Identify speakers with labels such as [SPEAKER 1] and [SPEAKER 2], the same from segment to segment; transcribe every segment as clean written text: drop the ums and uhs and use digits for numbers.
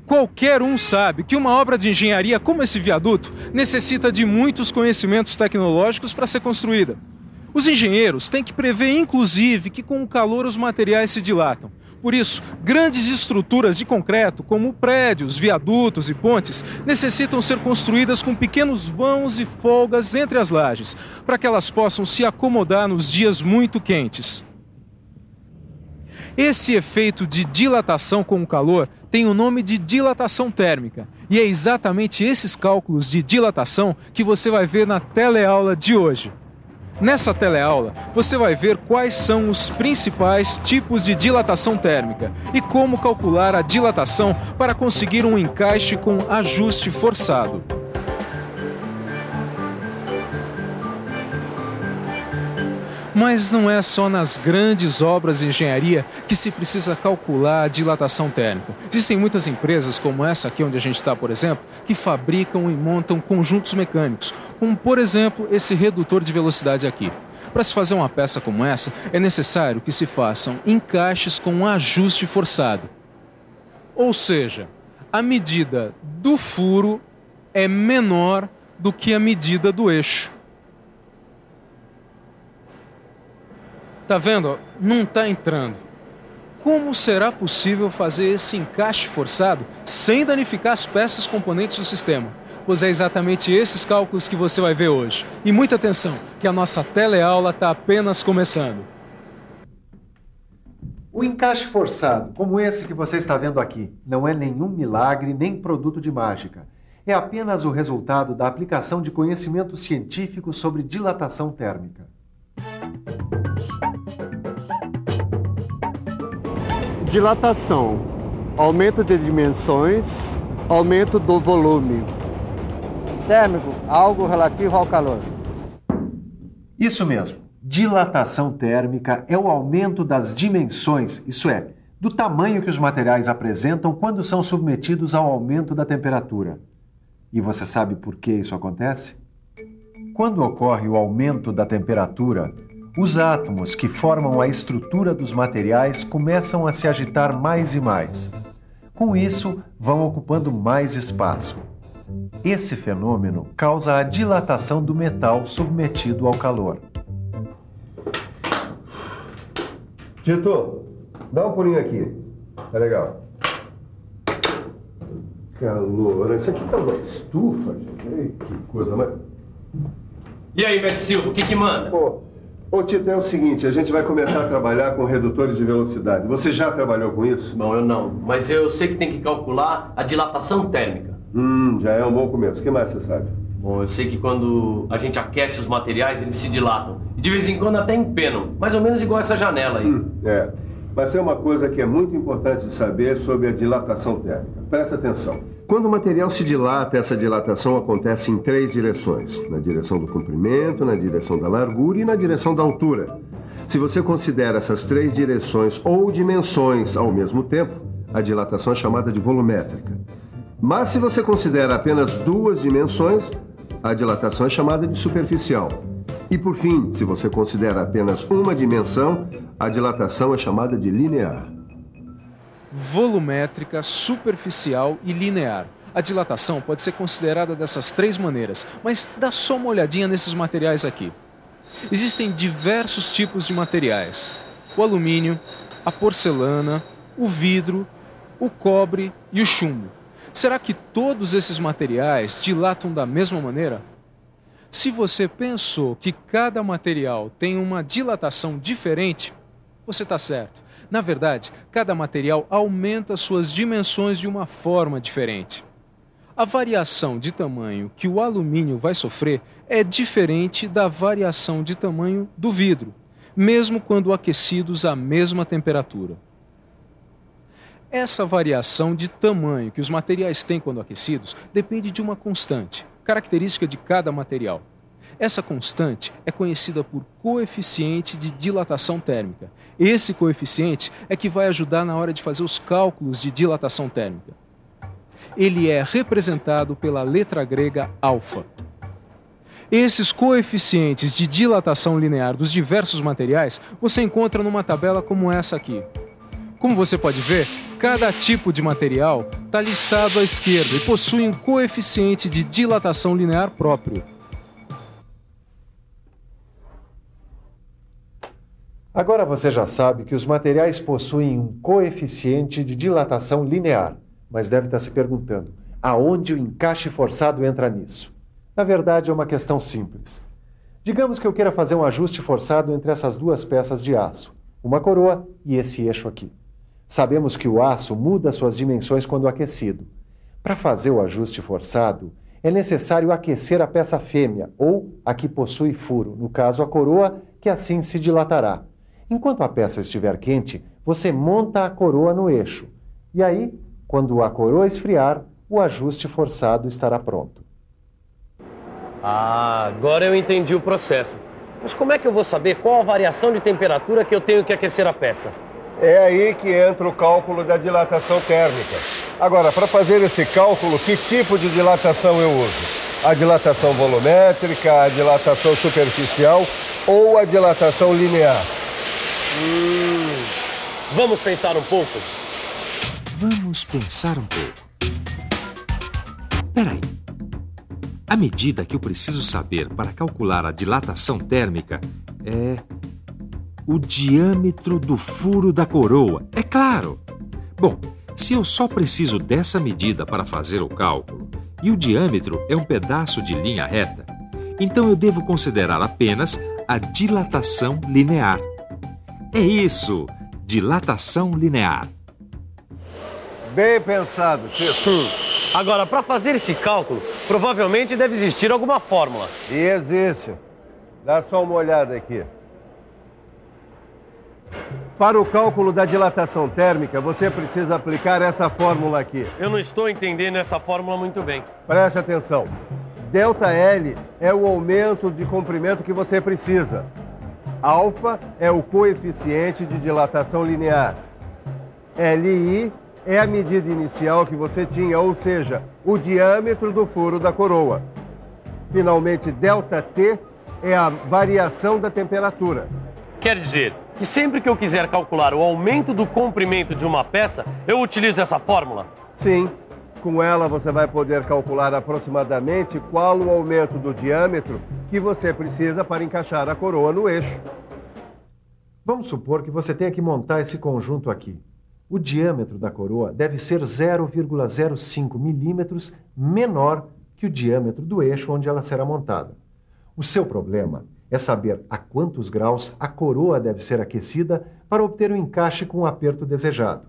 [SPEAKER 1] Qualquer um sabe que uma obra de engenharia como esse viaduto necessita de muitos conhecimentos tecnológicos para ser construída. Os engenheiros têm que prever, inclusive, que com o calor os materiais se dilatam. Por isso, grandes estruturas de concreto, como prédios, viadutos e pontes, necessitam ser construídas com pequenos vãos e folgas entre as lajes, para que elas possam se acomodar nos dias muito quentes. Esse efeito de dilatação com o calor tem o nome de dilatação térmica, e é exatamente esses cálculos de dilatação que você vai ver na teleaula de hoje. Nessa teleaula, você vai ver quais são os principais tipos de dilatação térmica e como calcular a dilatação para conseguir um encaixe com ajuste forçado. Mas não é só nas grandes obras de engenharia que se precisa calcular a dilatação térmica. Existem muitas empresas, como essa aqui onde a gente está, por exemplo, que fabricam e montam conjuntos mecânicos, como, por exemplo, esse redutor de velocidade aqui. Para se fazer uma peça como essa, é necessário que se façam encaixes com ajuste forçado. Ou seja, a medida do furo é menor do que a medida do eixo. Tá vendo? Não está entrando. Como será possível fazer esse encaixe forçado sem danificar as peças componentes do sistema? Pois é exatamente esses cálculos que você vai ver hoje. E muita atenção, que a nossa teleaula está apenas começando.
[SPEAKER 2] O encaixe forçado, como esse que você está vendo aqui, não é nenhum milagre nem produto de mágica. É apenas o resultado da aplicação de conhecimento científico sobre dilatação térmica.
[SPEAKER 3] Dilatação, aumento de dimensões, aumento do volume.
[SPEAKER 4] Térmico, algo relativo ao calor.
[SPEAKER 2] Isso mesmo. Dilatação térmica é o aumento das dimensões, isso é, do tamanho que os materiais apresentam quando são submetidos ao aumento da temperatura. E você sabe por que isso acontece? Quando ocorre o aumento da temperatura, os átomos que formam a estrutura dos materiais começam a se agitar mais e mais. Com isso, vão ocupando mais espaço. Esse fenômeno causa a dilatação do metal submetido ao calor.
[SPEAKER 5] Tito, dá um pulinho aqui. É legal. Calor. Isso aqui tá uma estufa, gente. Ei, que coisa, mas...
[SPEAKER 6] E aí, mestre Silva, o que manda?
[SPEAKER 5] Ô, Tito, é o seguinte, a gente vai começar a trabalhar com redutores de velocidade. Você já trabalhou com isso?
[SPEAKER 6] Bom, eu não. Mas eu sei que tem que calcular a dilatação térmica.
[SPEAKER 5] Já é um bom começo. O que mais você sabe?
[SPEAKER 6] Bom, eu sei que quando a gente aquece os materiais, eles se dilatam. E de vez em quando até empenam. Mais ou menos igual essa janela aí.
[SPEAKER 5] Mas tem uma coisa que é muito importante de saber sobre a dilatação térmica. Presta atenção. Quando o material se dilata, essa dilatação acontece em 3 direções. Na direção do comprimento, na direção da largura e na direção da altura. Se você considera essas 3 direções ou dimensões ao mesmo tempo, a dilatação é chamada de volumétrica. Mas se você considera apenas 2 dimensões, a dilatação é chamada de superficial. E por fim, se você considera apenas uma dimensão, a dilatação é chamada de linear.
[SPEAKER 1] Volumétrica, superficial e linear. A dilatação pode ser considerada dessas 3 maneiras, mas dá só uma olhadinha nesses materiais aqui. Existem diversos tipos de materiais: o alumínio, a porcelana, o vidro, o cobre e o chumbo. Será que todos esses materiais dilatam da mesma maneira? Se você pensou que cada material tem uma dilatação diferente, você está certo. Na verdade, cada material aumenta suas dimensões de uma forma diferente. A variação de tamanho que o alumínio vai sofrer é diferente da variação de tamanho do vidro, mesmo quando aquecidos à mesma temperatura. Essa variação de tamanho que os materiais têm quando aquecidos depende de uma constante, característica de cada material. Essa constante é conhecida por coeficiente de dilatação térmica. Esse coeficiente é que vai ajudar na hora de fazer os cálculos de dilatação térmica. Ele é representado pela letra grega alfa. Esses coeficientes de dilatação linear dos diversos materiais você encontra numa tabela como essa aqui. Como você pode ver, cada tipo de material está listado à esquerda e possui um coeficiente de dilatação linear próprio.
[SPEAKER 2] Agora você já sabe que os materiais possuem um coeficiente de dilatação linear, mas deve estar se perguntando, aonde o encaixe forçado entra nisso? Na verdade, é uma questão simples. Digamos que eu queira fazer um ajuste forçado entre essas duas peças de aço, uma coroa e esse eixo aqui. Sabemos que o aço muda suas dimensões quando aquecido. Para fazer o ajuste forçado, é necessário aquecer a peça fêmea, ou a que possui furo, no caso a coroa, que assim se dilatará. Enquanto a peça estiver quente, você monta a coroa no eixo. E aí, quando a coroa esfriar, o ajuste forçado estará pronto.
[SPEAKER 6] Ah, agora eu entendi o processo. Mas como é que eu vou saber qual a variação de temperatura que eu tenho que aquecer a peça?
[SPEAKER 5] É aí que entra o cálculo da dilatação térmica. Agora, para fazer esse cálculo, que tipo de dilatação eu uso? A dilatação volumétrica, a dilatação superficial ou a dilatação linear?
[SPEAKER 6] Vamos pensar um pouco?
[SPEAKER 7] Vamos pensar um pouco. Peraí. A medida que eu preciso saber para calcular a dilatação térmica é o diâmetro do furo da coroa, é claro! Bom, se eu só preciso dessa medida para fazer o cálculo e o diâmetro é um pedaço de linha reta, então eu devo considerar apenas a dilatação linear. É isso, dilatação linear.
[SPEAKER 5] Bem pensado, Tito.
[SPEAKER 6] Agora, para fazer esse cálculo, provavelmente deve existir alguma fórmula.
[SPEAKER 5] E existe. Dá só uma olhada aqui. Para o cálculo da dilatação térmica, você precisa aplicar essa fórmula aqui.
[SPEAKER 6] Eu não estou entendendo essa fórmula muito bem.
[SPEAKER 5] Preste atenção. ΔL é o aumento de comprimento que você precisa. Alfa é o coeficiente de dilatação linear. LI é a medida inicial que você tinha, ou seja, o diâmetro do furo da coroa. Finalmente, ΔT é a variação da temperatura.
[SPEAKER 6] Quer dizer que sempre que eu quiser calcular o aumento do comprimento de uma peça, eu utilizo essa fórmula?
[SPEAKER 5] Sim, com ela você vai poder calcular aproximadamente qual o aumento do diâmetro que você precisa para encaixar a coroa no eixo.
[SPEAKER 2] Vamos supor que você tenha que montar esse conjunto aqui. O diâmetro da coroa deve ser 0,05 milímetros menor que o diâmetro do eixo onde ela será montada. O seu problema é saber a quantos graus a coroa deve ser aquecida para obter o encaixe com o aperto desejado.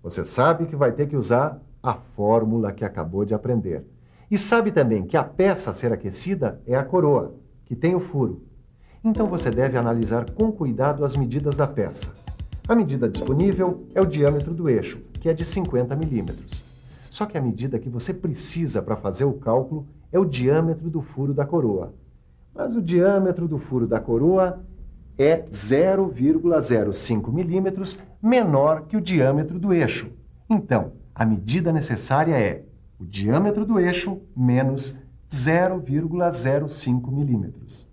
[SPEAKER 2] Você sabe que vai ter que usar a fórmula que acabou de aprender. E sabe também que a peça a ser aquecida é a coroa, que tem o furo. Então você deve analisar com cuidado as medidas da peça. A medida disponível é o diâmetro do eixo, que é de 50 milímetros. Só que a medida que você precisa para fazer o cálculo é o diâmetro do furo da coroa. Mas o diâmetro do furo da coroa é 0,05 milímetros menor que o diâmetro do eixo. Então, a medida necessária é o diâmetro do eixo menos 0,05 milímetros.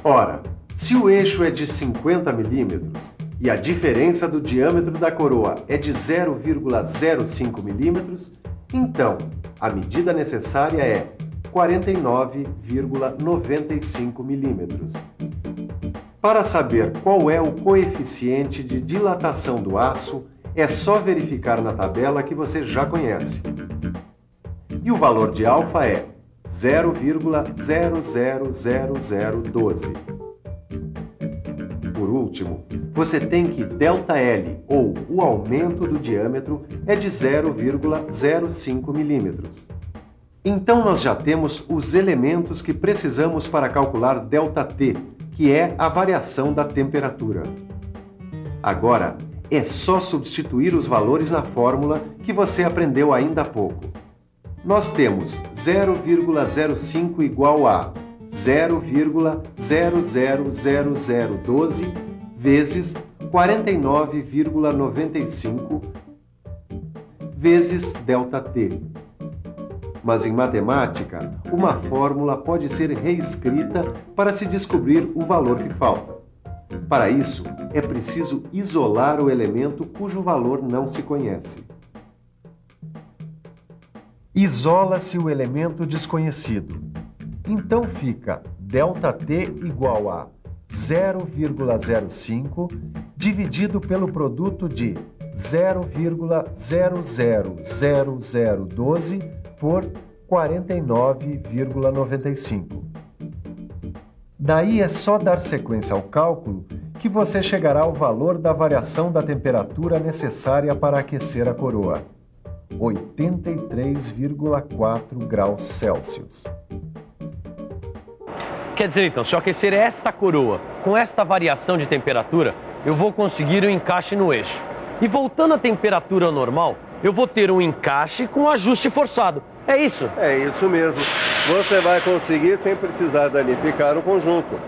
[SPEAKER 2] Ora, se o eixo é de 50 milímetros e a diferença do diâmetro da coroa é de 0,05 milímetros, então a medida necessária é 49,95 milímetros. Para saber qual é o coeficiente de dilatação do aço, é só verificar na tabela que você já conhece. E o valor de alfa é 0,000012. Por último, você tem que ΔL, ou o aumento do diâmetro, é de 0,05 milímetros. Então nós já temos os elementos que precisamos para calcular ΔT, que é a variação da temperatura. Agora, é só substituir os valores na fórmula que você aprendeu ainda há pouco. Nós temos 0,05 igual a 0,000012 vezes 49,95 vezes ΔT. Mas em matemática, uma fórmula pode ser reescrita para se descobrir o valor que falta. Para isso, é preciso isolar o elemento cujo valor não se conhece. Isola-se o elemento desconhecido. Então fica ΔT igual a 0,05 dividido pelo produto de 0,000012 por 49,95. Daí é só dar sequência ao cálculo que você chegará ao valor da variação da temperatura necessária para aquecer a coroa, 83,4 graus Celsius.
[SPEAKER 6] Quer dizer, então, se eu aquecer esta coroa com esta variação de temperatura, eu vou conseguir um encaixe no eixo. E voltando à temperatura normal, eu vou ter um encaixe com ajuste forçado. É isso?
[SPEAKER 5] É isso mesmo. Você vai conseguir sem precisar danificar o conjunto.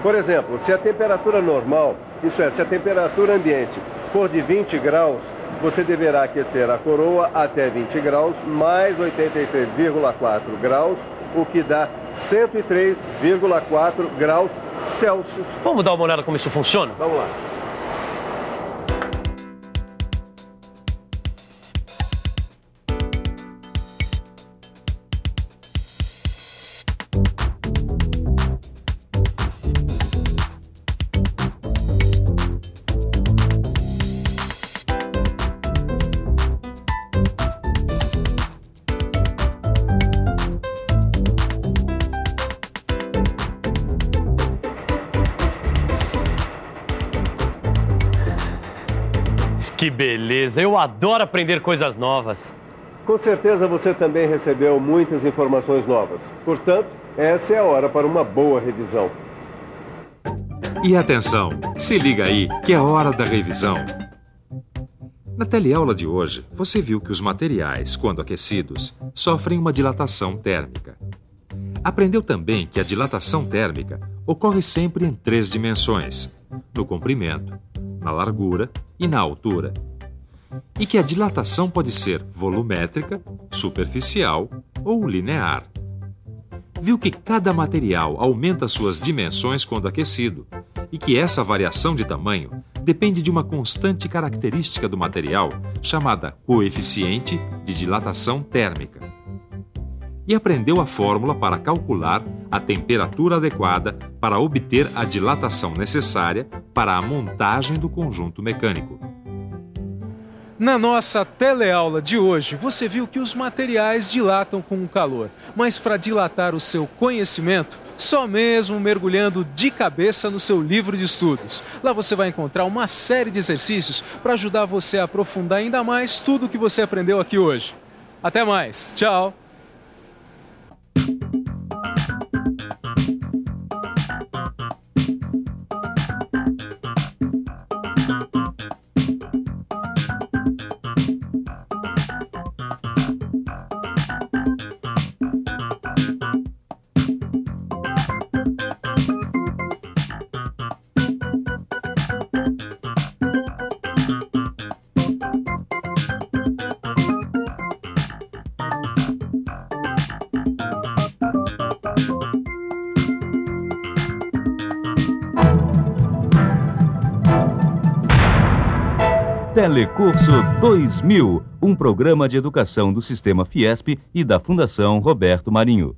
[SPEAKER 5] Por exemplo, se a temperatura normal, isso é, se a temperatura ambiente for de 20 graus, você deverá aquecer a coroa até 20 graus mais 83,4 graus, o que dá 103,4 graus Celsius.
[SPEAKER 6] Vamos dar uma olhada como isso funciona?
[SPEAKER 5] Vamos lá.
[SPEAKER 6] Que beleza! Eu adoro aprender coisas novas.
[SPEAKER 5] Com certeza você também recebeu muitas informações novas. Portanto, essa é a hora para uma boa revisão.
[SPEAKER 7] E atenção, se liga aí que é hora da revisão. Na teleaula de hoje, você viu que os materiais, quando aquecidos, sofrem uma dilatação térmica. Aprendeu também que a dilatação térmica ocorre sempre em 3 dimensões: no comprimento, na largura e na altura. E que a dilatação pode ser volumétrica, superficial ou linear. Viu que cada material aumenta suas dimensões quando aquecido e que essa variação de tamanho depende de uma constante característica do material chamada coeficiente de dilatação térmica. E aprendeu a fórmula para calcular a temperatura adequada para obter a dilatação necessária para a montagem do conjunto mecânico.
[SPEAKER 1] Na nossa teleaula de hoje, você viu que os materiais dilatam com o calor, mas para dilatar o seu conhecimento, só mesmo mergulhando de cabeça no seu livro de estudos. Lá você vai encontrar uma série de exercícios para ajudar você a aprofundar ainda mais tudo o que você aprendeu aqui hoje. Até mais, tchau!
[SPEAKER 8] Telecurso 2000, um programa de educação do Sistema Fiesp e da Fundação Roberto Marinho.